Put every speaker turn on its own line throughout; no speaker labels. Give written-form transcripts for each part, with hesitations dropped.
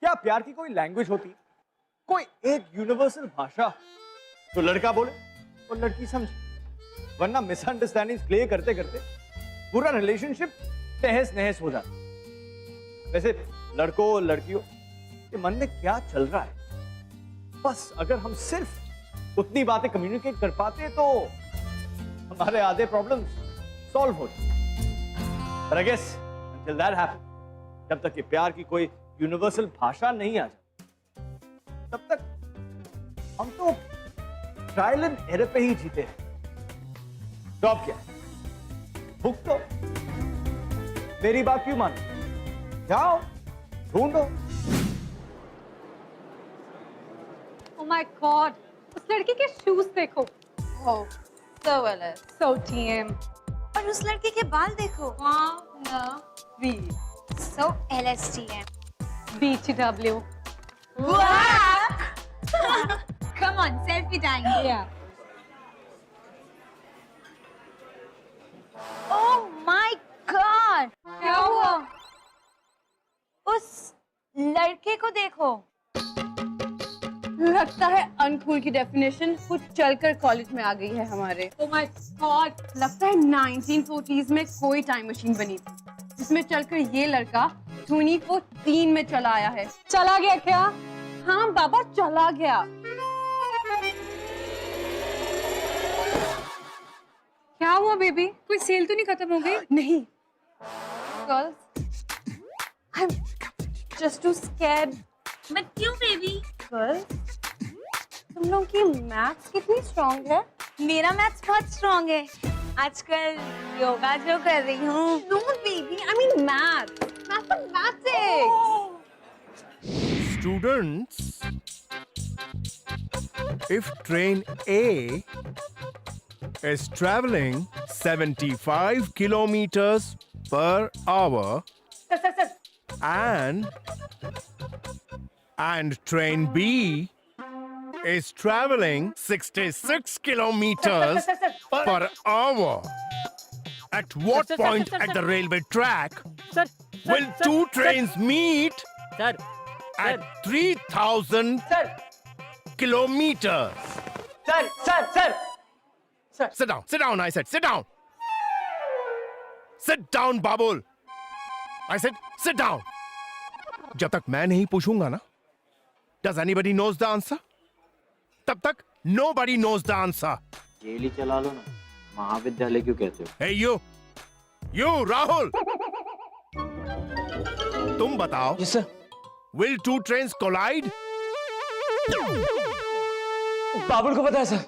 क्या प्यार की कोई लैंग्वेज होती, कोई एक यूनिवर्सल भाषा तो लड़का बोले और लड़की समझे, वरना मिसअंडरस्टैंडिंग प्ले करते करते पूरा रिलेशनशिप तहस नहस हो जाता। वैसे लड़कों और लड़कियों के मन में क्या चल रहा है, बस अगर हम सिर्फ उतनी बातें कम्युनिकेट कर पाते तो हमारे आधे प्रॉब्लम्स सॉल्व हो जाते। But I guess until that happens, जब तक ये प्यार की कोई यूनिवर्सल भाषा नहीं आ जाती, तब तक हम तो ट्रायल एंड एरर पे ही जीते हैं। जॉब क्या है? बुक तो मेरी बात क्यों मानो, जाओ ढूंढो।
Oh my God, उस लड़की के शूज देखो।
Oh, so well.
So TM.
और उस लड़के के बाल देखो।
V.
So LSTM.
BTW.
Wow! Come on, selfie time.
Yeah.
Oh my God!
क्या हुआ?
उस लड़के को देखो।
लगता है अनकूल की डेफिनेशन खुद चलकर कॉलेज में आ गई है हमारे।
Oh my God.
लगता है 1940s में कोई टाइम मशीन बनी थी जिसमें चलकर ये लड़का 2003 में चला आया है।
चला गया क्या?
हाँ बाबा, चला गया।
क्या हुआ बेबी? कोई सेल तो नहीं खत्म हो गई?
नहीं girls, I'm just too scared।
But क्यों बेबी?
गर्ल्स, तुम लोग की मैथ्स कितनी स्ट्रांग है?
मेरा मैथ्स बहुत स्ट्रांग है। आजकल योगा जो कर रही हूँ।
No baby, I mean math, mathematics।
Students, if train A is traveling 75 kilometers per hour
sir
and train B is traveling 66 kilometers per hour, at what point at the railway track will two trains meet at 3,000 kilometers? Sit down, I said, sit down. Sit down, Babul. I said, sit down. जब तक मैं नहीं पूछूंगा ना, does anybody knows the answer? तब तक nobody knows the answer.
जेल ही चला लो ना, महाविद्यालय क्यों कहते हो?
Hey you Rahul. तुम बताओ.
Yes sir.
Will two trains collide?
बाबुल को पता है सर।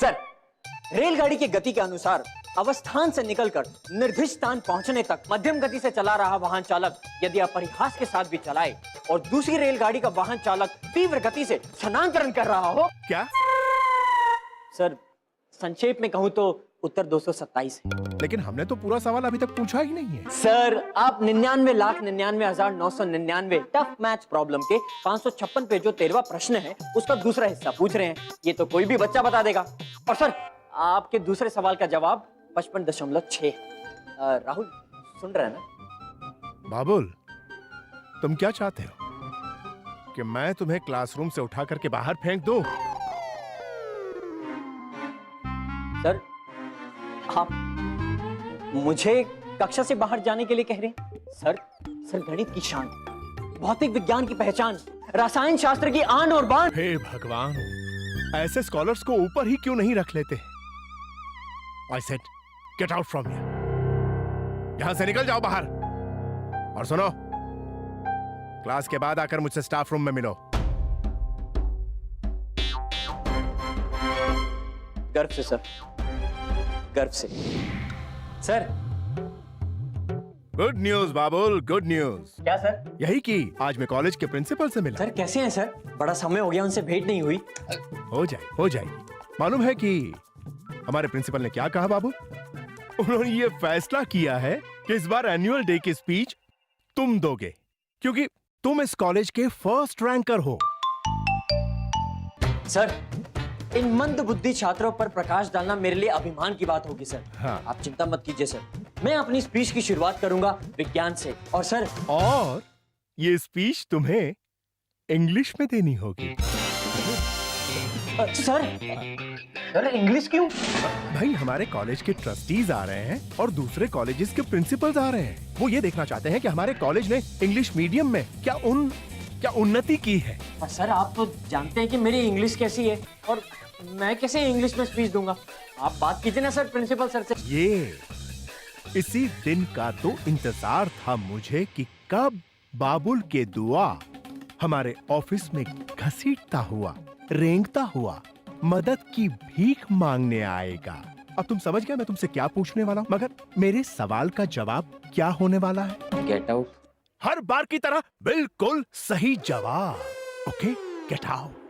सर, रेलगाड़ी की गति के अनुसार अवस्थान से निकलकर निर्दिष्ट स्थान पहुंचने तक मध्यम गति से चला रहा वाहन चालक यदि अपरिहास के साथ भी चलाए और दूसरी रेलगाड़ी का वाहन चालक तीव्र गति से स्थानांतरण कर रहा हो।
क्या?
सर, संक्षेप में कहूं तो उत्तर 227 है।
लेकिन हमने तो पूरा सवाल अभी तक पूछा ही नहीं है।
सर, आप 99,99,999 टफ मैथ्स प्रॉब्लम के 556 पे जो 13वां प्रश्न है उसका दूसरा हिस्सा पूछ रहे हैं। ये तो कोई भी बच्चा बता देगा। और सर, आपके दूसरे सवाल का जवाब 55.6। राहुल सुन रहे हैं ना?
बाबुल, तुम क्या चाहते हो कि मैं तुम्हें क्लासरूम से उठा करके बाहर फेंक दूं?
सर, आप मुझे कक्षा से बाहर जाने के लिए कह रहे हैं? सर, गणित की शान, भौतिक विज्ञान की पहचान, रसायन शास्त्र की आन और बान।
हे भगवान, ऐसे स्कॉलर्स को ऊपर ही क्यों नहीं रख लेते? I said, get out from here. यहां से निकल जाओ बाहर। और सुनो, क्लास के बाद आकर मुझसे स्टाफ रूम में मिलो।
गर्व से सर, गर्व से। सर,
गुड न्यूज बाबुल, गुड न्यूज।
क्या सर?
यही कि आज मैं कॉलेज के प्रिंसिपल से मिला।
सर कैसे हैं सर? बड़ा समय हो गया, उनसे भेंट नहीं हुई।
हो जाएगी। मालूम है कि हमारे प्रिंसिपल ने क्या कहा बाबू? उन्होंने ये फैसला किया है कि इस बार एनुअल डे की स्पीच तुम दोगे, क्योंकि तुम इस कॉलेज के फर्स्ट रैंकर हो।
सर, इन मंद बुद्धि छात्रों पर प्रकाश डालना मेरे लिए अभिमान की बात होगी सर।
हाँ।
आप चिंता मत कीजिए सर। मैं अपनी स्पीच की शुरुआत करूंगा विज्ञान से। और सर,
और ये स्पीच तुम्हें इंग्लिश में देनी होगी।
सर इंग्लिश क्यों?
भाई, हमारे कॉलेज के ट्रस्टीज आ रहे हैं और दूसरे कॉलेजेस के प्रिंसिपल्स आ रहे हैं। वो ये देखना चाहते हैं कि हमारे कॉलेज ने इंग्लिश मीडियम में क्या उन्नति की है।
और सर, आप तो जानते हैं कि मेरी इंग्लिश कैसी है, और मैं कैसे इंग्लिश में स्पीच दूंगा। आप बात कीजिए ना सर प्रिंसिपल सर से।
इसी दिन का तो इंतजार था मुझे कि कब बाबुल के दुआ हमारे ऑफिस में घसीटता हुआ, रेंगता हुआ मदद की भीख मांगने आएगा। अब तुम समझ गए मैं तुमसे क्या पूछने वाला हूँ, मगर मेरे सवाल का जवाब क्या होने वाला है?
Get out.
हर बार की तरह बिल्कुल सही जवाब। Okay, get out.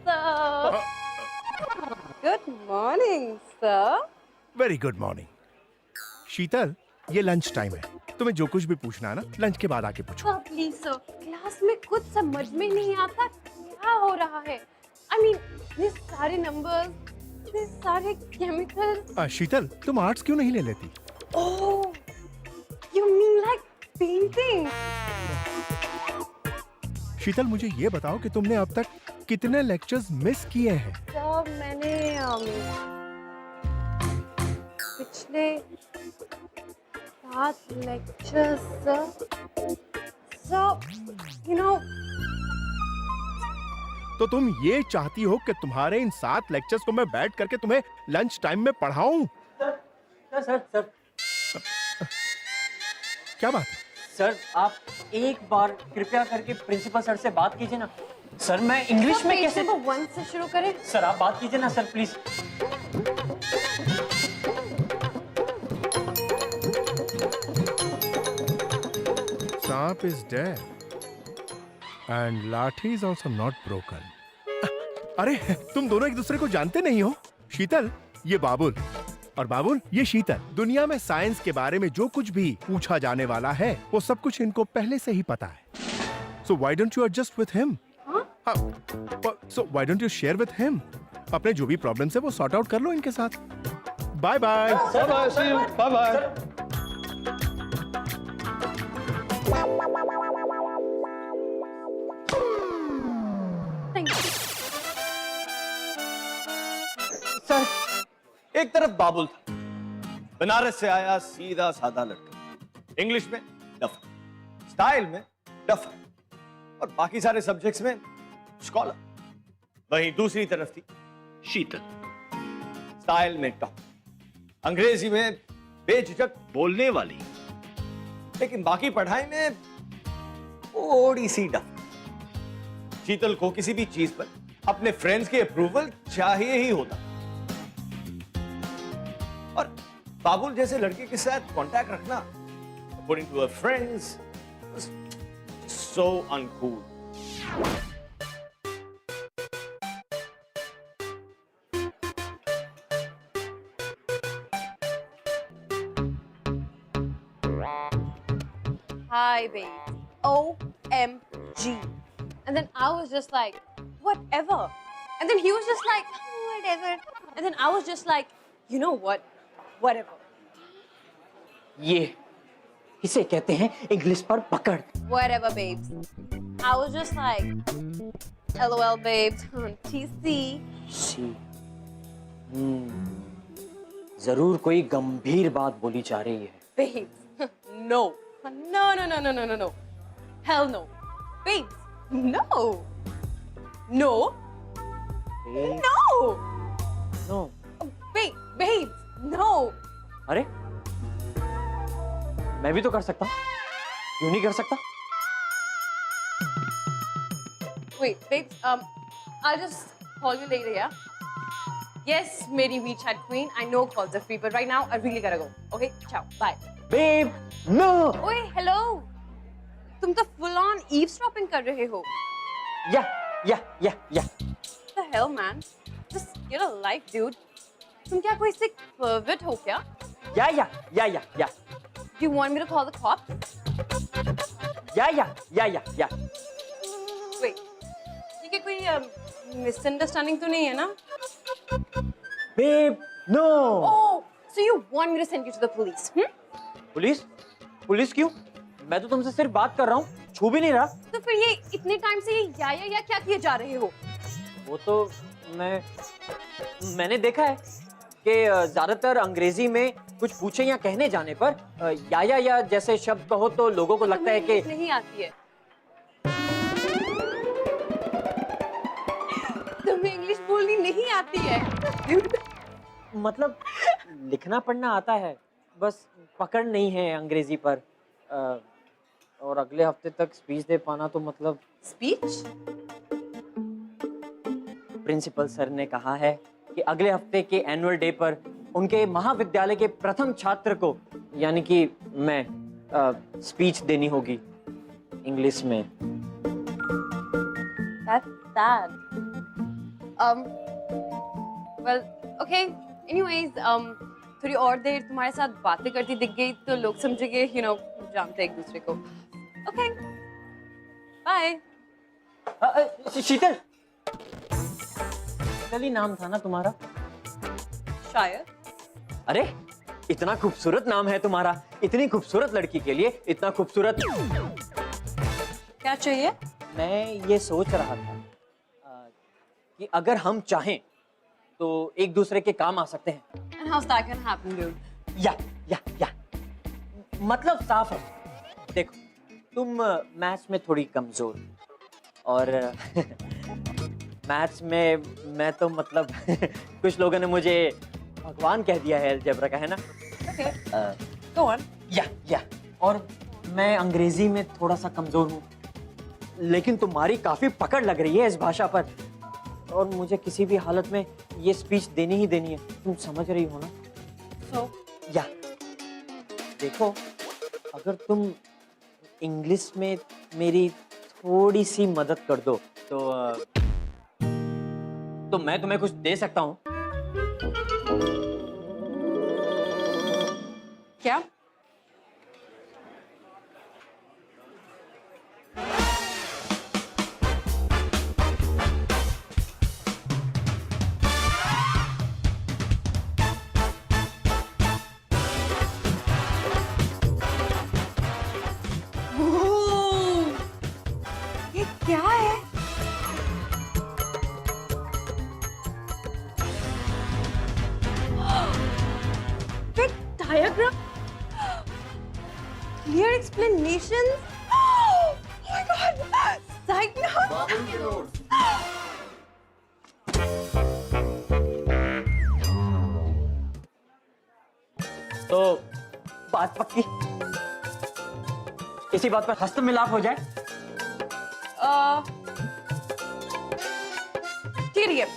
Sir. Good morning, sir.
Very good morning. Sheetal, ये लंच टाइम है, तुम्हें जो कुछ भी पूछना है ना लंच के बाद आके पूछो।
Sir, please, sir. क्लास में कुछ समझ में नहीं आता क्या हो रहा है। I mean, ये सारे नंबर्स, ये सारे केमिकल।
शीतल, तुम आर्ट्स क्यों नहीं ले लेती?
Oh, you mean like painting?
शीतल, मुझे ये बताओ कि तुमने अब तक कितने लेक्चर्स मिस किए हैं?
Sir, मैंने पिछले 7 लेक्चर्स, सर, you know,
तो तुम ये चाहती हो कि तुम्हारे इन 7 लेक्चर्स को मैं बैठ करके तुम्हें लंच टाइम में पढ़ाऊं?
सर
क्या बात है?
सर, आप एक बार कृपया करके प्रिंसिपल सर से बात कीजिए ना। सर, मैं इंग्लिश में कैसे?
पेज नंबर 1 से शुरू करें।
सर, आप बात कीजिए ना सर, प्लीज।
सांप is dead and लाठी is also not broken. अरे, तुम दोनों एक दूसरे को जानते नहीं हो? शीतल, ये बाबुल, और बाबुल, ये शीतल। दुनिया में साइंस के बारे में जो कुछ भी पूछा जाने वाला है वो सब कुछ इनको पहले से ही पता है। So why don't you adjust with him? So why don't you share with him? अपने जो भी प्रॉब्लम्स है वो सॉर्ट आउट कर लो इनके साथ। Bye bye.
Bye see you, bye bye.
Sir,
एक तरफ बाबुल था, बनारस से आया सीधा साधा लड़का, इंग्लिश में डफर, स्टाइल में डफर, और बाकी सारे सब्जेक्ट्स में स्कॉलर। वहीं दूसरी तरफ थी शीतल, स्टाइल में टॉप, अंग्रेजी में बेझिझक बोलने वाली, लेकिन बाकी पढ़ाई में थोड़ी सी डफ। शीतल को किसी भी चीज पर अपने फ्रेंड्स के अप्रूवल चाहिए ही होता, और बाबुल जैसे लड़के के साथ कांटेक्ट रखना according to her friends was so uncool.
Hi, babe. OMG. And then I was just like, whatever. And then he was just like, whatever. And then I was just like, you know what? Whatever.
ये इसे कहते हैं English पर पकड़।
Whatever, babes. I was just like, LOL, babes. TC.
सी, जरूर कोई गंभीर बात बोली जा रही है।
Babes. No. No, no, no, no, no, no, no. Hell no. Babes. No. No. No.
No.
Babes. No.
अरे, मैं भी तो कर सकता हूँ, क्यों नहीं कर सकता?
Wait, babes, I'll just call you later, yeah? Yes, Mary WeChat queen. I know calls are free, but right now I really gotta go. Okay, ciao, bye.
Babe, no.
Oi, hello. तुम तो full on eavesdropping कर रहे हो.
या।
What the hell, man? Just get a life, dude. तुम क्या कोई sick pervert हो क्या?
या।
Do you want me to call the cops?
या।
Wait, ये क्या कोई मिसअंडरस्टैंडिंग तो नहीं है ना?
Babe no.
Oh, so you want me to send you to the police?
Police? Police क्यों? मैं तो तुमसे सिर्फ बात कर रहा हूँ, छू भी नहीं रहा।
तो फिर ये इतने टाइम से ये या क्या किए जा रहे हो?
वो तो मैंने देखा है कि ज्यादातर अंग्रेजी में कुछ पूछे या कहने जाने पर या जैसे शब्द कहो तो लोगों को लगता है कि
नहीं आती है। तुम्हें इंग्लिश बोलनी नहीं आती है?
मतलब लिखना पढ़ना आता है, बस पकड़ नहीं है अंग्रेजी पर। और अगले हफ्ते तक स्पीच दे पाना तो मतलब।
स्पीच?
प्रिंसिपल सर ने कहा है कि अगले हफ्ते के एनुअल डे पर उनके महाविद्यालय के प्रथम छात्र को यानी कि मैं स्पीच देनी होगी इंग्लिश में।
That's sad. Well, okay. Anyways, थोड़ी और देर तुम्हारे साथ बातें करती दिख गई तो लोग समझेंगे, जानते एक दूसरे को। Okay. Bye.
शीतल, शीतल नाम था ना तुम्हारा?
शायद।
अरे इतना खूबसूरत नाम है तुम्हारा, इतनी खूबसूरत लड़की के लिए इतना खूबसूरत।
क्या चाहिए?
मैं ये सोच रहा था कि अगर हम चाहें तो एक दूसरे के काम आ सकते हैं।
And how's that gonna happen, dude?
या मतलब साफ है, देखो तुम मैथ्स में थोड़ी कमजोर और मैथ्स में मैं तो मतलब कुछ लोगों ने मुझे भगवान कह दिया है अलजेब्रा का, है ना?
Okay. Go on.
या और मैं अंग्रेजी में थोड़ा सा कमजोर हूँ, लेकिन तुम्हारी काफी पकड़ लग रही है इस भाषा पर और मुझे किसी भी हालत में ये स्पीच देनी ही देनी है। तुम समझ रही हो ना?
So,
या देखो, अगर तुम इंग्लिश में मेरी थोड़ी सी मदद कर दो तो मैं तुम्हें कुछ दे सकता हूँ।
क्या? ये क्या है? Big diagram? Clear explanations? Oh my god! Side notes?
तो बात पक्की, इसी बात पर हस्त मिलाप हो जाए।
ठीक है।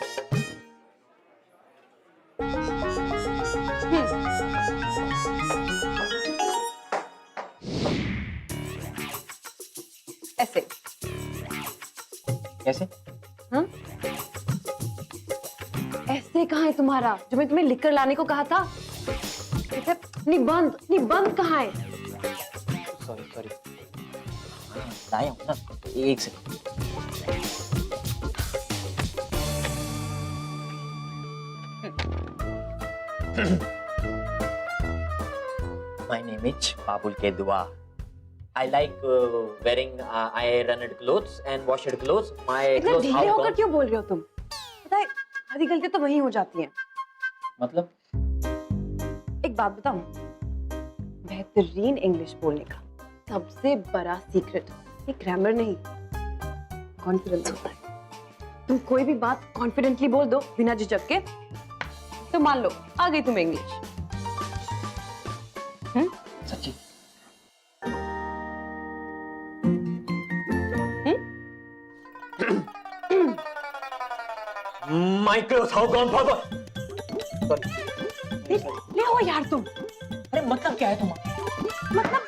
ऐसे
कैसे?
ऐसे कहाँ है तुम्हारा जो मैं तुम्हें लिख कर लाने को कहा था? निबंध कहाँ है?
सॉरी लाया हूँ ना, एक second. My name is Babul के दुआ। I like wearing ironed clothes and washed clothes. My
इतना
clothes
ढीले
how
होकर
gone?
क्यों बोल रहे हो तुम? पता है आधी गलती तो वही हो जाती है।
मतलब
एक बात बताऊं, बेहतरीन इंग्लिश बोलने का सबसे बड़ा सीक्रेट ये ग्रामर नहीं, कॉन्फिडेंस होता है। तुम कोई भी बात कॉन्फिडेंटली बोल दो बिना झिझक के, तो मान लो आ गई तुम्हें इंग्लिश।
सच्ची? My clothes how gone forward? Sorry.
ले हो यार तुम।
अरे मतलब क्या है तुम्हारा?
मतलब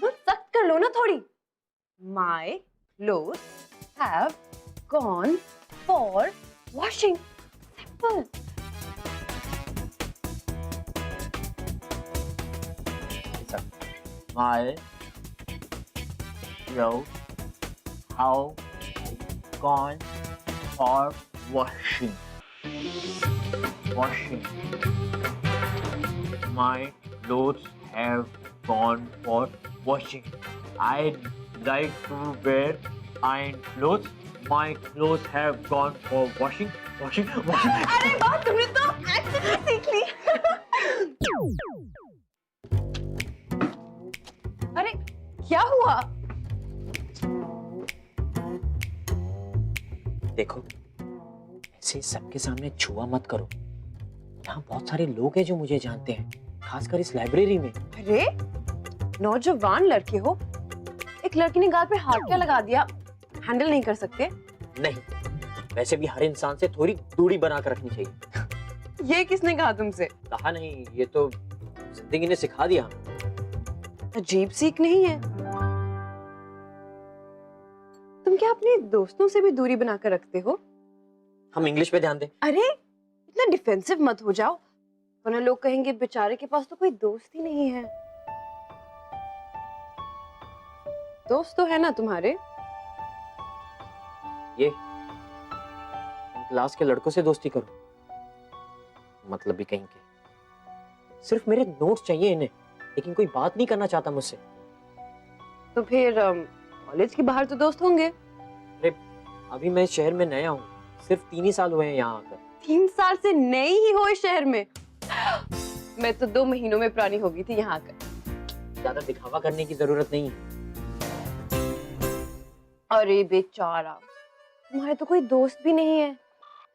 तुम सख्त कर लो ना थोड़ी। My clothes have gone for washing. Simple.
My clothes how gone for
washing. Washing. My clothes have gone for washing. I like to wear iron clothes. My clothes have gone for washing. Washing. Washing.
अरे वाह, तुमने तो acting सीख ली। अरे क्या हुआ?
देखो, ऐसे सबके सामने छुआ मत करो। यहाँ बहुत सारे लोग हैं जो मुझे जानते हैं, खासकर इस लाइब्रेरी में।
अरे नौजवान लड़के हो, एक लड़की ने गाल पे हाथ क्या लगा दिया, हैंडल नहीं कर सकते?
नहीं, वैसे भी हर इंसान से थोड़ी दूरी बना कर रखनी चाहिए।
ये किसने कहा तुमसे?
कहा नहीं, ये तो जिंदगी ने सिखा दिया।
अजीब सीख नहीं है। तुम क्या अपने दोस्तों से भी दूरी बनाकर रखते हो?
हम इंग्लिश पे ध्यान दें।
अरे इतना डिफेंसिव मत हो जाओ, वरना लोग कहेंगे बेचारे के पास तो कोई दोस्त ही नहीं है। दोस्त तो है ना तुम्हारे?
ये क्लास के लड़कों से दोस्ती करो, मतलब भी कहीं के। सिर्फ मेरे नोट्स चाहिए इन्हें, लेकिन कोई बात नहीं करना चाहता मुझसे।
तो फिर कॉलेज के बाहर तो दोस्त होंगे।
अरे अभी मैं इस शहर में नया हूँ, सिर्फ 3 ही साल हुए हैं यहाँ आकर।
3 साल से नई ही हो इस शहर में? मैं तो 2 महीनों में पुरानी हो गई थी यहाँ आकर।
ज्यादा दिखावा करने की जरूरत नहीं है।
अरे बेचारा, तुम्हारे तो कोई दोस्त भी नहीं है।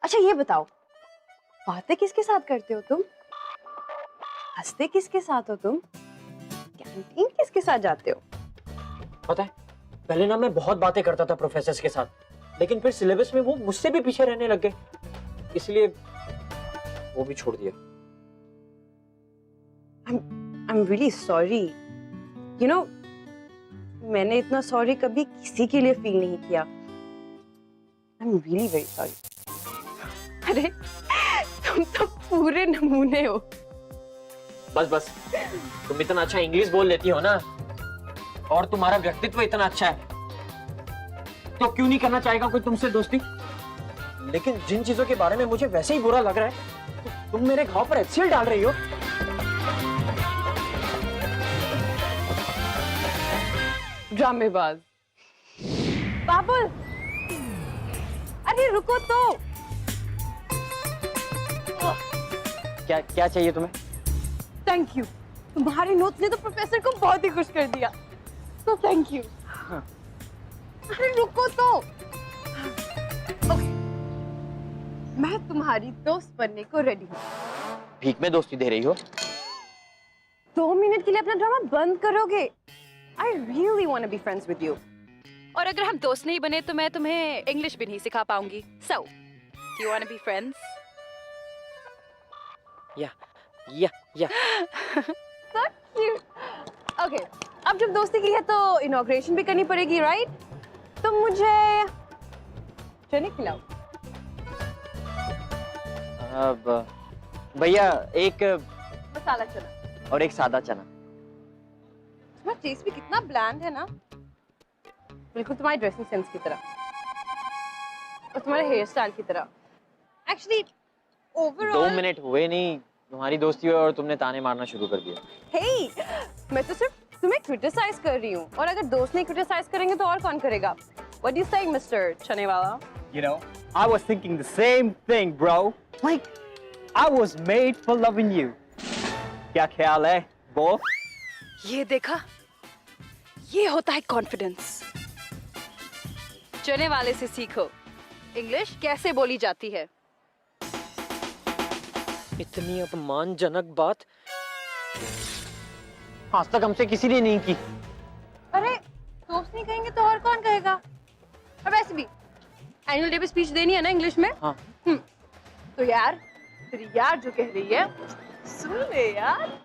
अच्छा ये बताओ, बातें किसके साथ करते हो तुम? हंसते किसके साथ हो तुम? कैंटीन किसके साथ जाते हो?
पता है, पहले ना मैं बहुत बातें करता था प्रोफेसर्स के साथ, लेकिन फिर सिलेबस में वो मुझसे भी पीछे रहने लग गए, इसलिए वो भी छोड़ दिया।
I'm really sorry. You know, मैंने इतना सॉरी कभी किसी के लिए फील नहीं किया। I'm really very sorry. अरे तुम तो पूरे नमूने हो।
बस बस, तुम इतना अच्छा इंग्लिश बोल लेती हो ना, और तुम्हारा व्यक्तित्व इतना अच्छा है, तो क्यों नहीं करना चाहेगा कोई तुमसे दोस्ती? लेकिन जिन चीजों के बारे में मुझे वैसे ही बुरा लग रहा है, तुम मेरे घाव पर HCl डाल रही हो।
ड्रामेबाज। बाबुल, अरे रुको तो।
क्या क्या चाहिए तुम्हें?
थैंक यू, तुम्हारे नोट्स ने तो प्रोफेसर को बहुत ही खुश कर दिया, तो थैंक यू। अरे रुको तो। ओके, मैं तुम्हारी दोस्त बनने को रेडी हूँ।
भीख में दोस्ती दे रही हो?
2 मिनट के लिए अपना ड्रामा बंद करोगे? I really want to be friends with you.
और अगर हम दोस्त नहीं बने तो मैं तुम्हें इंग्लिश भी नहीं सिखा पाऊंगी। So, do you want to be friends?
या
So cute. Okay, अब जब दोस्ती की है तो इनॉग्रेशन भी करनी पड़ेगी, राइट? तो मुझे चने खिलाओ।
अब भैया एक
मसाला चना।
और एक सादा चना।
तुम्हारा टेस्ट भी कितना ब्लैंड है ना, बिल्कुल तुम्हारी ड्रेसिंग सेंस की तरह और तुम्हारे हेयर स्टाइल की तरह। एक्चुअली
2
ओवरऑल
मिनट हुए नहीं तुम्हारी दोस्ती हुई और तुमने ताने मारना शुरू कर दिया।
हे, मैं तो सिर्फ तुम्हें क्रिटिसाइज कर रही हूँ, और अगर दोस्त नहीं क्रिटिसाइज करेंगे तो और कौन करेगा? What do you say, mister चने वाला?
You know, I was thinking the same thing, bro. Like, I was made for loving you. क्या ख्याल है, बो?
ये देखा, ये होता है कॉन्फिडेंस। चने वाले से सीखो इंग्लिश कैसे बोली जाती है।
इतनी अपमानजनक बात आज तक हमसे किसी ने नहीं की।
अरे दोस्त नहीं कहेंगे तो और कौन कहेगा? और वैसे भी एनुअल डे पे स्पीच देनी है ना इंग्लिश में।
हाँ।
तो यार तेरी यार जो कह रही है सुन ले यार।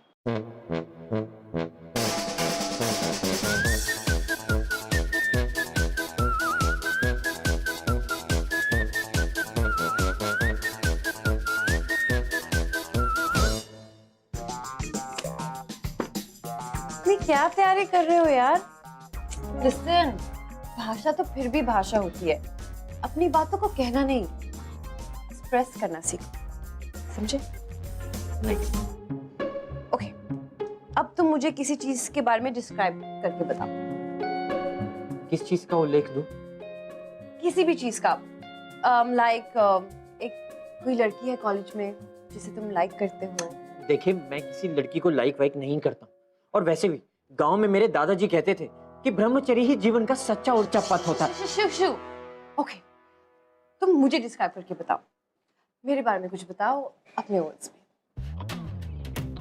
क्या तैयारी कर रहे हो यार? लिसन, भाषा तो फिर भी भाषा होती है, अपनी बातों को कहना नहीं। एक्सप्रेस करना सीखो, समझे? ओके, अब तुम मुझे किसी चीज के बारे में डिस्क्राइब करके बताओ।
किस चीज का उल्लेख दूं?
किसी भी चीज का, लाइक एक कोई लड़की है कॉलेज में जिसे तुम लाइक करते हो।
देखिए, मैं किसी लड़की को लाइक वाइक नहीं करता, और वैसे भी गांव में मेरे दादाजी कहते थे कि ब्रह्मचर्य ही जीवन का सच्चा ऊंचा पथ होता है।
शिव, ओके, तुम मुझे डिस्क्राइब करके बताओ, मेरे बारे में कुछ बताओ अपने वर्ड्स में।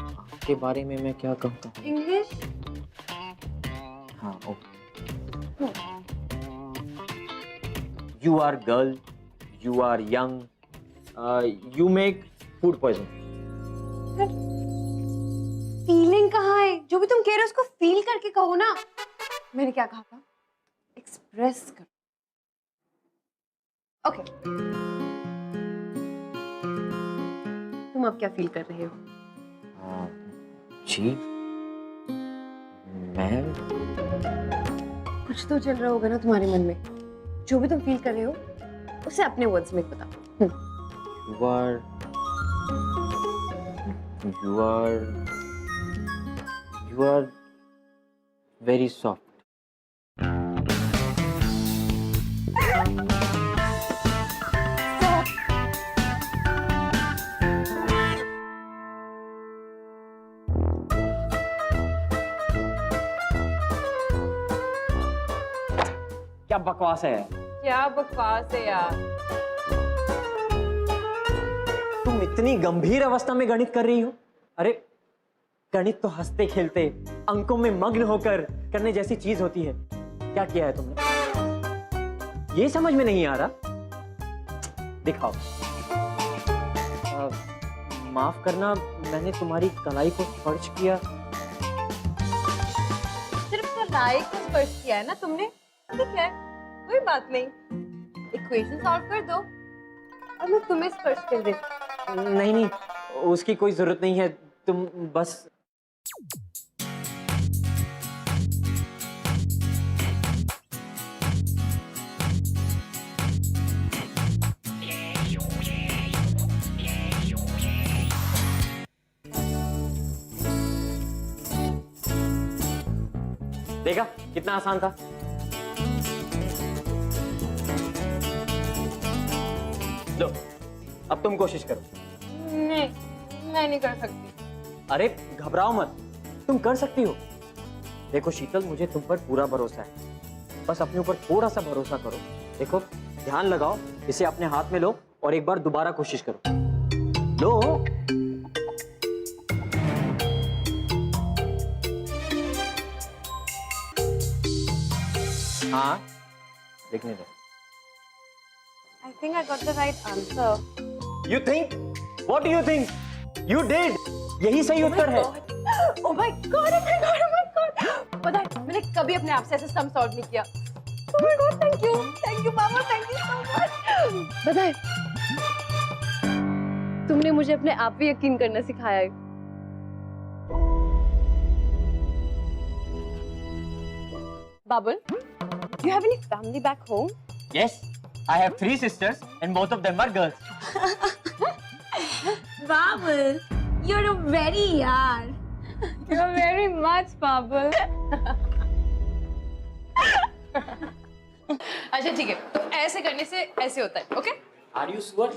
आपके बारे में मैं क्या कहूँ?
इंग्लिश?
हाँ, okay. You are girl, you are young, you make food poison.
Feeling कहाँ है? जो भी तुम कह रहे हो उसको फील करके कहो ना। मैंने क्या कहा था? एक्सप्रेस करो। ओके, तुम अब क्या फील कर रहे हो?
जी, मैं
कुछ तो चल रहा होगा ना तुम्हारे मन में। जो भी तुम फील कर रहे हो उसे अपने वर्ड्स में बताओ।
you are very soft. क्या बकवास है?
क्या बकवास है यार।
तुम इतनी गंभीर अवस्था में गणित कर रही हो? अरे, गणित तो हंसते खेलते अंकों में मग्न होकर करने जैसी चीज होती है। क्या किया है तुमने? ये समझ में नहीं आ रहा? दिखाओ। माफ करना, मैंने तुम्हारी कलाई को स्पर्श किया।
सिर्फ कलाई को स्पर्श किया है ना तुमने? ठीक है, कोई बात नहीं। इक्वेशन सॉल्व कर दो और मैं तुम्हें स्पर्श कर देती।
नहीं, उसकी कोई जरूरत नहीं है। तुम बस देखा कितना आसान था। लो, अब तुम कोशिश करो।
नहीं, मैं नहीं कर सकती।
अरे घबराओ मत, तुम कर सकती हो। देखो शीतल, मुझे तुम पर पूरा भरोसा है। बस अपने ऊपर थोड़ा सा भरोसा करो। देखो, ध्यान लगाओ, इसे अपने हाथ में लो और एक बार दोबारा कोशिश करो। लो। हाँ, देखने दो।
I think I got the right answer.
You think? What do you think? You did. यही सही उत्तर है।
Oh my God! Oh my God! Oh my God! पता है, मैंने कभी अपने आप से ऐसे सम सॉल्व नहीं किया। Oh my God! Thank you, पापा, thank you so much. पता है, तुमने मुझे अपने आप पे यकीन करना सिखाया है। बाबुल, do you have any family back home?
Yes, I have 3 sisters and both of them are girls.
Babul, you're a very yaar.
You're very much, Babul. अच्छा ठीक है, तो ऐसे करने से ऐसे होता है, ओके?
Are you sure?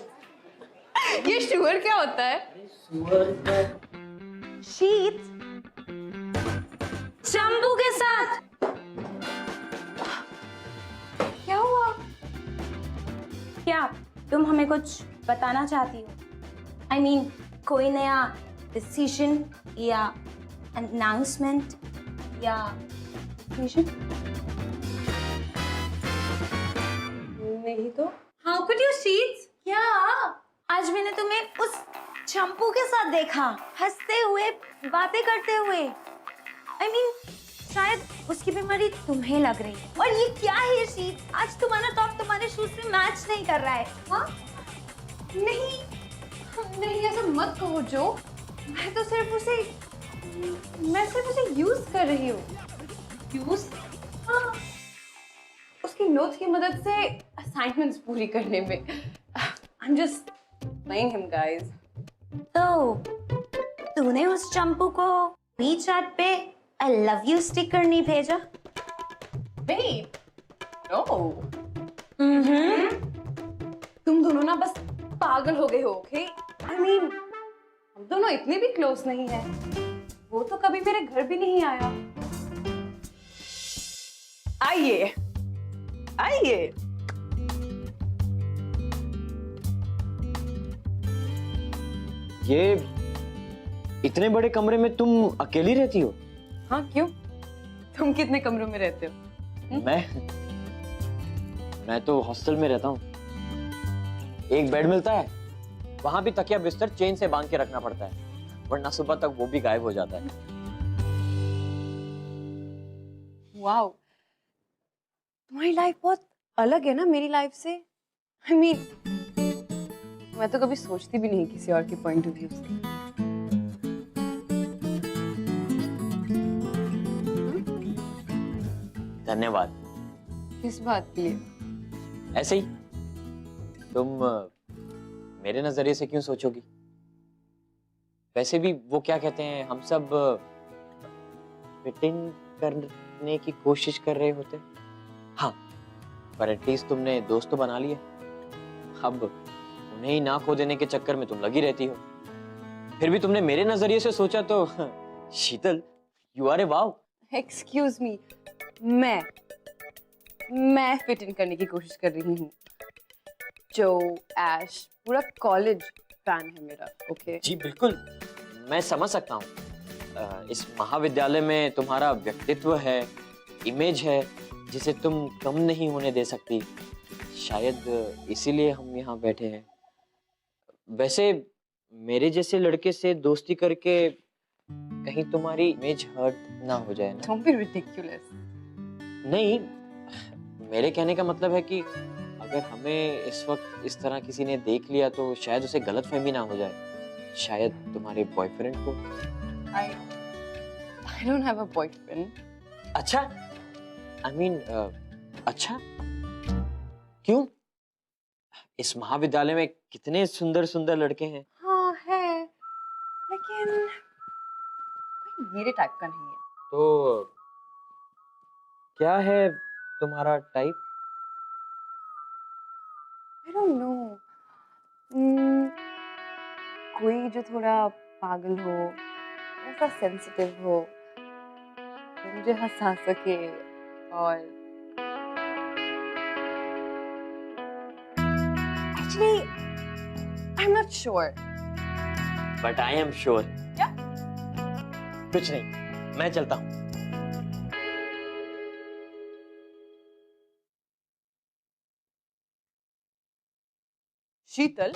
ये शुगर क्या होता है?
शीत शंभू के साथ
क्या हुआ?
क्या तुम हमें कुछ बताना चाहती हो? I mean, कोई नया डिसीजन या अनाउंसमेंट या
नहीं तो
How could you शीत? क्या आज मैंने तुम्हें उस शंपू के साथ देखा, हंसते हुए, बातें करते हुए। I mean, शायद उसकी बीमारी तुम्हें लग रही है। और ये क्या है शीत? आज तुम्हारा टॉप तुम्हारे शूज में मैच नहीं कर रहा है। हाँ?
नहीं ऐसा मत कहो जो। मैं सिर्फ उसे यूज कर रही हूँ। यूज? हाँ, उसकी नोट्स की मदद से असाइनमेंट्स पूरी करने में। I'm just Blame him, guys.
तो तूने उस चंपू को WeChat पे I love you स्टिकर नहीं भेजा?
Babe, no.
हम्म।
तुम दोनों ना बस पागल हो गए हो, okay? I mean, हम दोनों इतने भी क्लोज नहीं हैं। वो तो कभी मेरे घर भी नहीं आया। आइए, आइए।
ये इतने बड़े कमरे में तुम अकेली रहती हो?
हाँ, क्यों? तुम कितने कमरों में रहते हो?
मैं तो हॉस्टल में रहता हूँ। एक बेड मिलता है, वहां भी तकिया बिस्तर चेन से बांध के रखना पड़ता है, वरना सुबह तक वो भी गायब हो जाता है।
वाओ, तुम्हारी लाइफ बहुत अलग है ना मेरी लाइफ से। I mean, मैं तो कभी सोचती भी नहीं किसी और के पॉइंट ऑफ व्यू से।
धन्यवाद।
किस बात के लिए?
ऐसे ही तुम मेरे नजरिए से क्यों सोचोगी? वैसे भी वो क्या कहते हैं, हम सब फिट इन करने की कोशिश कर रहे होते। हाँ, पर एटलीस्ट तुमने दोस्त तो बना लिए। अब उन्हें ही ना खो देने के चक्कर में तुम लगी रहती हो। फिर भी तुमने मेरे नजरिए से सोचा तो Sheetal, you are a wow.
Excuse me, मैं फिट इन करने की कोशिश कर रही हूँ। जो ऐश पूरा कॉलेज फैन है मेरा, ओके?
जी बिल्कुल, मैं समझ सकता हूँ। इस महाविद्यालय में तुम्हारा व्यक्तित्व है, इमेज है, जिसे तुम कम नहीं होने दे सकती। शायद इसीलिए हम यहाँ बैठे हैं। वैसे मेरे जैसे लड़के से दोस्ती करके कहीं तुम्हारी इमेज हर्ट ना हो जाए ना?
Don't be ridiculous.
नहीं, मेरे कहने का मतलब है कि अगर हमें इस वक्त इस तरह किसी ने देख लिया तो शायद उसे गलतफहमी ना हो जाए। शायद तुम्हारे बॉयफ्रेंड को।
I don't have a boyfriend.
अच्छा, I mean, अच्छा, क्यों? इस महाविद्यालय में कितने सुंदर सुंदर लड़के हैं।
हाँ है, लेकिन कोई मेरे टाइप का नहीं है।
तो क्या है तुम्हारा टाइप?
I don't know. कोई जो थोड़ा पागल हो, ऐसा सेंसिटिव हो, जो मुझे हंसा सके और actually I'm not sure.
But I am sure.
क्या?
कुछ नहीं, मैं चलता हूँ।
शीतल,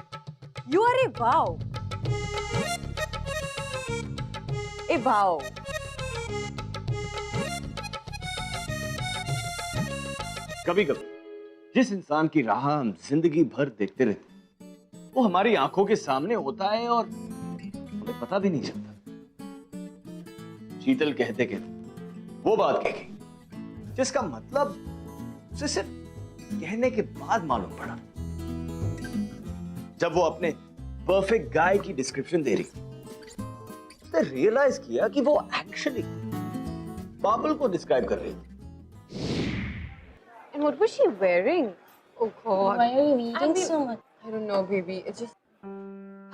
you are a wow. A wow.
कभी कभी जिस इंसान की राह हम जिंदगी भर देखते रहते हैं, वो हमारी आंखों के सामने होता है और हमें पता भी नहीं चलता। शीतल कहते कहते वो बात कह गई जिसका मतलब उसे सिर्फ कहने के बाद मालूम पड़ा। जब वो अपने परफेक्ट गाय की डिस्क्रिप्शन दे रही, उसने रियलाइज किया कि वो एक्चुअली बाबुल को डिस्क्राइब कर रही थी।
And what was she wearing? Oh God.
Why are you reading so much?
I don't know, baby. It's just.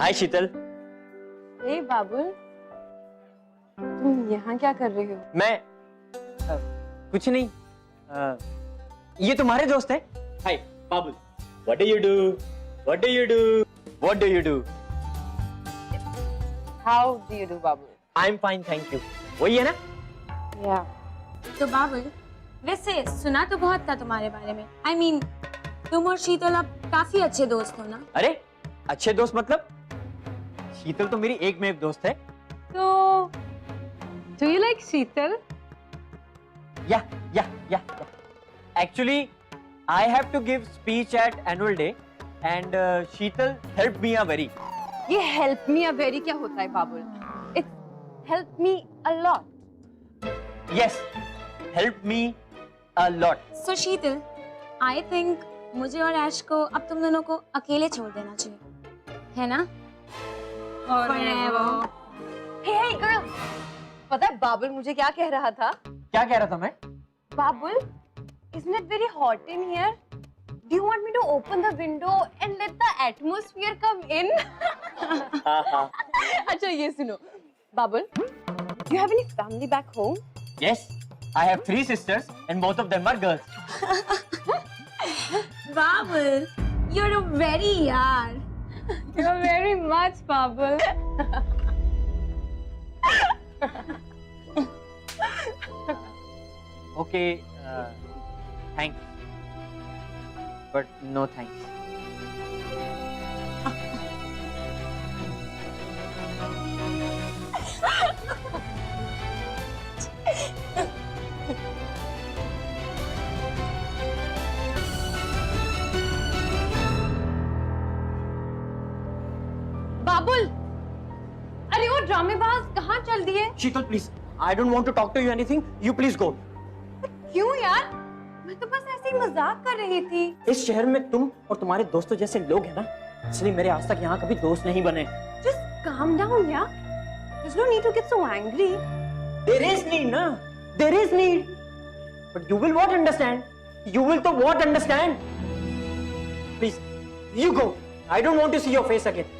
Hi Sheetal.
Hey, बाबुल, तुम यहाँ क्या कर रहे हो?
मैं कुछ नहीं। ये तुम्हारे दोस्त हैं? हाय बाबुल। What do you do? What do you do? What do you do?
How do you do, Babul?
I'm fine, thank you. वही है ना?
Yeah.
तो बाबुल, वैसे सुना तो बहुत था तुम्हारे बारे में। I mean, तुम और शीतल अब काफी अच्छे दोस्त हो ना?
अरे अच्छे दोस्त मतलब? शीतल तो मेरी एक में एक दोस्त है।
So, do you like Sheetal?
Yeah. Actually, I have to give speech at annual day, and Sheetal helped me a very.
ये help me a very क्या होता है बाबुल? It's help me a lot.
Yes, help me a lot.
So Sheetal, I think मुझे और ऐश को अब तुम दोनों को अकेले छोड़ देना चाहिए। है ना?
Forever. Hey girl. पता है बाबुल मुझे क्या कह रहा था?
क्या कह रहा था मैं?
Babul, isn't it very hot in here? Do you want me to open the window and let the atmosphere come in? अच्छा ये सुनो, Babul, do you have any family back home?
Yes, I have 3 sisters and both of them are girls.
Babul, you're a very yaar.
You're very much, Babul.
Okay, thanks. But no thanks.
बाबुल, अरे वो ड्रामेबाज कहाँ चल दिए?
Sheetal, please. I don't want to talk to you anything. You please go.
क्यों यार? मैं तो बस ऐसे ही मजाक कर रही थी।
इस शहर में तुम और तुम्हारे दोस्तों जैसे लोग हैं ना, इसलिए मेरे आज तक यहाँ कभी दोस्त नहीं बने।
Just calm down, yeah. There's no need to get so angry.
There is need, ना? There is need. But you will what understand? You will तो what understand? Please, you go. I don't want to see your face again.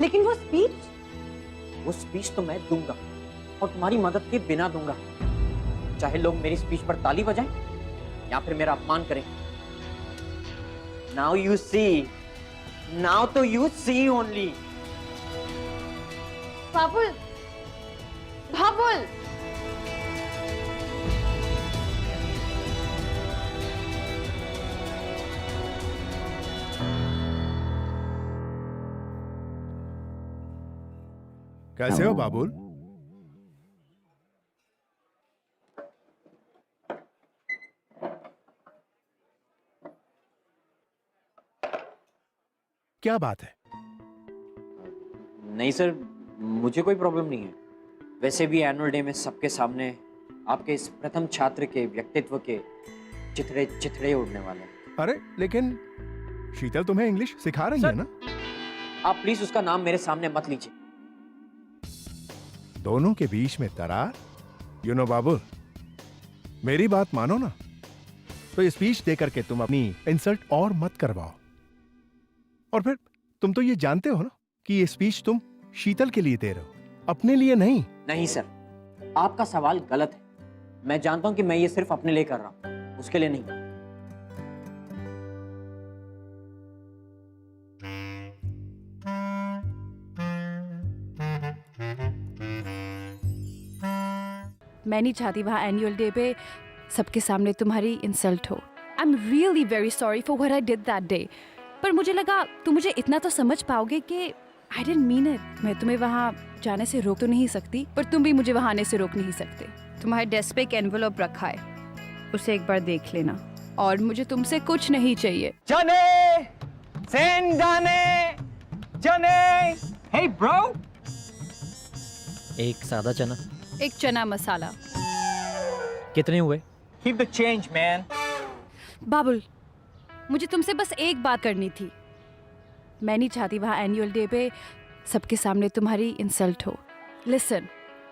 लेकिन वो speech?
वो speech तो मैं दूंगा और तुम्हारी मदद के बिना दूंगा, चाहे लोग मेरी स्पीच पर ताली बजाएं या फिर मेरा अपमान करें। Now you see, now तो you see only.
बाबुल, बाबुल,
कैसे हो बाबुल? क्या बात है?
नहीं सर, मुझे कोई प्रॉब्लम नहीं है। वैसे भी एनुअल डे में सबके सामने आपके इस प्रथम छात्र के व्यक्तित्व के चिथड़े चिथड़े उड़ने वाले हैं।
अरे लेकिन शीतल तुम्हें इंग्लिश सिखा रही है ना?
आप प्लीज उसका नाम मेरे सामने मत लीजिए।
दोनों के बीच में दरार? यू नो बाबुल, मेरी बात मानो ना, तो ये स्पीच देकर के तुम अपनी इंसल्ट और मत करवाओ। और फिर तुम तो ये जानते हो ना कि ये स्पीच तुम शीतल के लिए दे रहे हो, अपने लिए नहीं।
नहीं सर, आपका सवाल गलत है। मैं जानता हूं कि मैं ये सिर्फ अपने लिए कर रहा हूं, उसके लिए नहीं।
मैं नहीं चाहती वहाँ एनुअल डे पे सबके सामने तुम्हारी इंसल्ट हो। I am really very sorry for what I did that day. पर मुझे लगा तुम मुझे इतना तो समझ पाओगे कि आई डिडंट मीन इट। मैं तुम्हें वहाँ जाने से रोक तो नहीं सकती, पर तुम भी मुझे वहाँ आने से रोक नहीं सकते। तुम्हारे डेस्क पे एक एनवेलप रखा है, उसे एक बार देख लेना। और मुझे तुमसे कुछ नहीं चाहिए।
चने, सेंधाने, चने। Hey bro.
एक सादा चना।
एक चना मसाला।
कितने हुए?
Keep the change, man.
बाबुल, मुझे तुमसे बस एक बात करनी थी। मैं नहीं चाहती वहाँ एनुअल डे पे सबके सामने तुम्हारी इंसल्ट हो। Listen,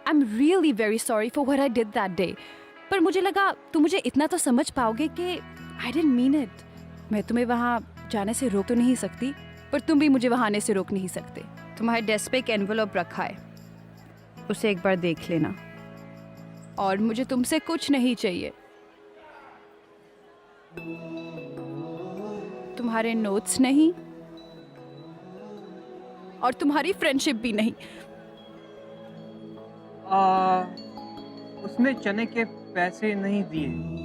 I am really very sorry for what I did that day. पर मुझे लगा तुम मुझे इतना तो समझ पाओगे कि आई डिडंट मीन इट। मैं तुम्हें वहाँ जाने से रोक तो नहीं सकती, पर तुम भी मुझे वहाँ आने से रोक नहीं सकते। तुम्हारे डेस्क पे एक एनवेलप रखा है, उसे एक बार देख लेना। और मुझे तुमसे कुछ नहीं चाहिए। तुम्हारे नोट्स नहीं और तुम्हारी फ्रेंडशिप भी नहीं।
उसने चने के पैसे नहीं दिए।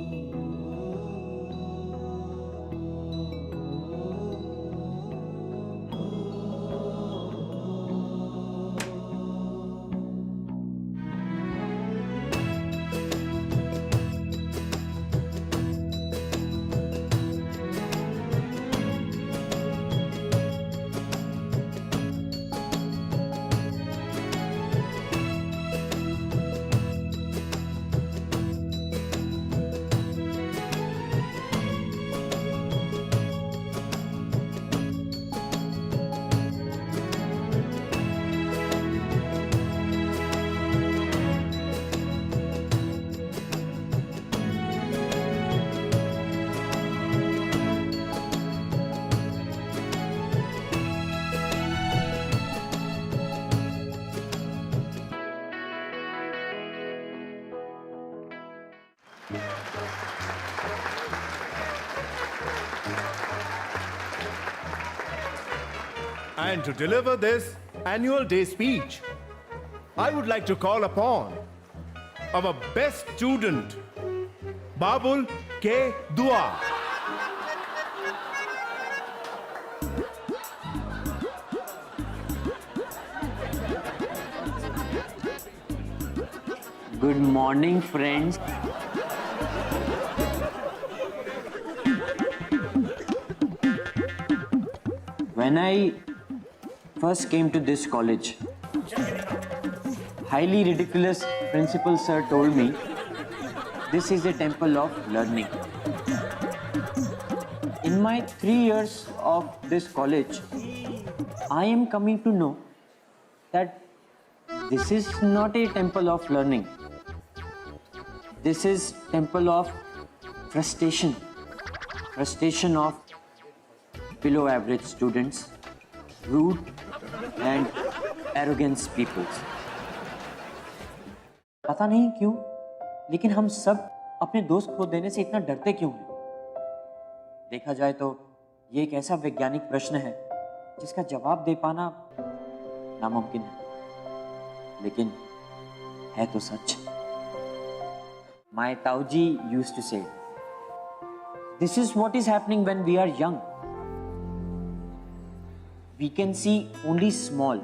And to deliver this annual day speech, I would like to call upon our best student, Babul K. Dua.
Good morning, friends. When I first came to this college, highly ridiculous principal sir told me this is a temple of learning. In my 3 years of this college, I am coming to know that this is not a temple of learning. This is temple of frustration. Frustration of below average students, rude and arrogant peoples. पता नहीं क्यों, लेकिन हम सब अपने दोस्त खो देने से इतना डरते क्यों हैं? देखा जाए तो ये एक ऐसा वैज्ञानिक प्रश्न है जिसका जवाब दे पाना नामुमकिन है, लेकिन है तो सच. My Tauji used to say, this is what is happening when we are young. We can see only small.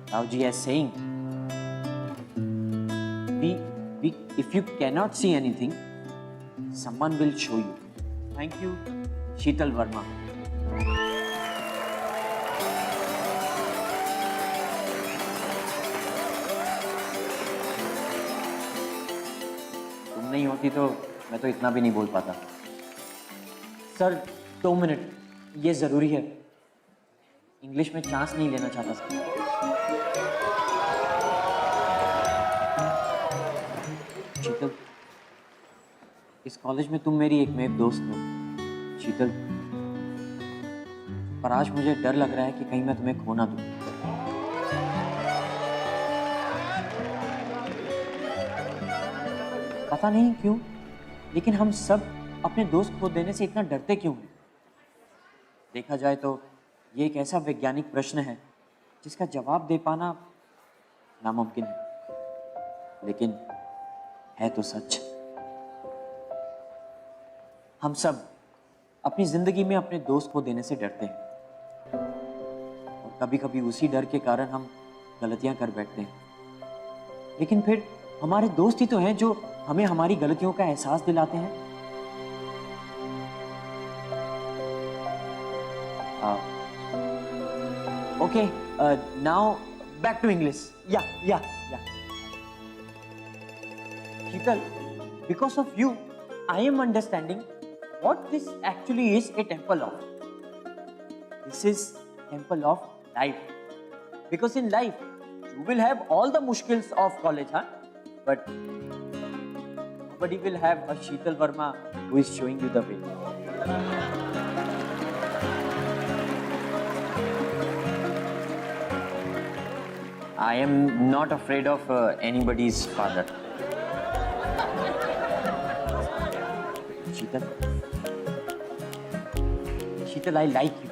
Tauji is saying, if you cannot see anything, someone will show you. Thank you, Sheetal Verma. तुम नहीं होती तो मैं तो इतना भी नहीं बोल पाता. सर 2 मिनट, ये जरूरी है. इंग्लिश में चांस नहीं लेना चाहता सर. शीतल, इस कॉलेज में तुम मेरी एकमेव दोस्त हो. शीतल, पर आज मुझे डर लग रहा है कि कहीं मैं तुम्हें खो ना दूं. पता नहीं क्यों, लेकिन हम सब अपने दोस्त खो देने से इतना डरते क्यों हैं? देखा जाए तो ये एक ऐसा वैज्ञानिक प्रश्न है जिसका जवाब दे पाना नामुमकिन है, लेकिन है तो सच. हम सब अपनी जिंदगी में अपने दोस्त को देने से डरते हैं, और कभी कभी उसी डर के कारण हम गलतियां कर बैठते हैं. लेकिन फिर हमारे दोस्त ही तो हैं जो हमें हमारी गलतियों का एहसास दिलाते हैं. Okay, now back to English. Yeah. Sheetal, because of you, I am understanding what this actually is a temple of. This is temple of life. Because in life, you will have all the mushkils of college, huh? But nobody will have a Sheetal Verma who is showing you the way. I am not afraid of anybody's father. Sheetal, I like you.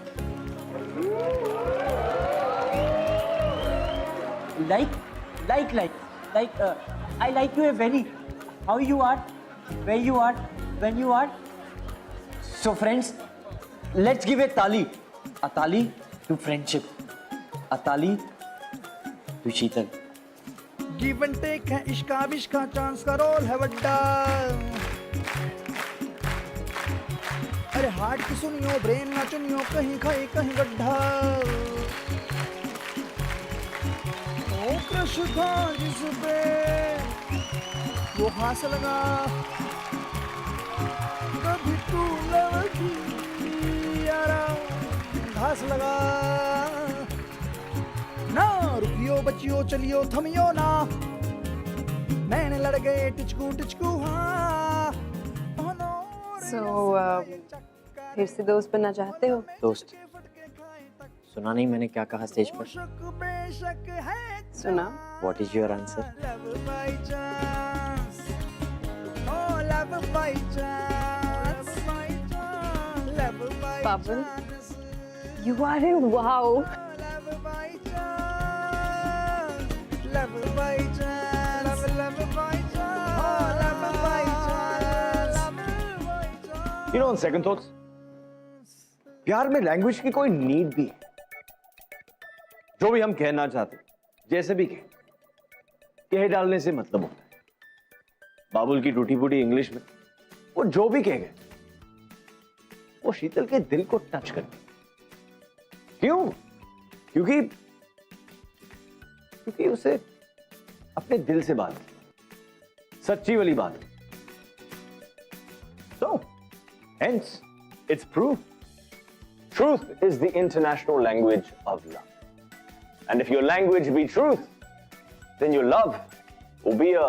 I like you a very. How you are, where you are, when you are. So friends, let's give a tali to friendship. A tali to Sheetal.
Give and take है इश्का विश्का, chance का role है बड्डा. अरे heart की सुनियो, brain ना चुनियो, कहीं खाए कहीं गड्ढा. ओ क्रश था जिस पे वो हाथ लगा, कभी तू लगी यारा घास लगा. ना रुकियो बचियो चलियो थमियो ना, मैंने लड़ गए टिचकू हाँ.
So, फिर से दोस्त बनना चाहते हो?
दोस्त, सुना नहीं मैंने क्या कहा स्टेज पर?
सुना.
What is your answer?
Babul, you are in wow.
You know, on second thoughts, प्यार में लैंग्वेज की कोई नीड भी है. जो भी हम कहना चाहते, जैसे भी कह डालने से मतलब होता है. बाबुल की टूटी फूटी इंग्लिश में वो जो भी कह गए, वो शीतल के दिल को टच कर गया. क्यों? क्योंकि उसे अपने दिल से बात की, सच्ची वाली बात. So, hence, it's proof. Truth is the international language of love. And if your language be truth, then your love will be a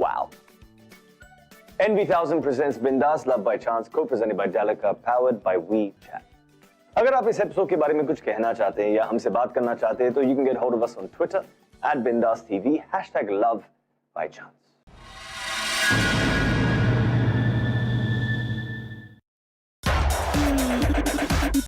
wow. NV1000 presents Bindas Love by Chance, co-presented by Delica, powered by WeChat. अगर आप इस episode के बारे में कुछ कहना चाहते हैं या हमसे बात करना चाहते हैं तो you can get hold of us on Twitter @BindasTV #LoveByChance.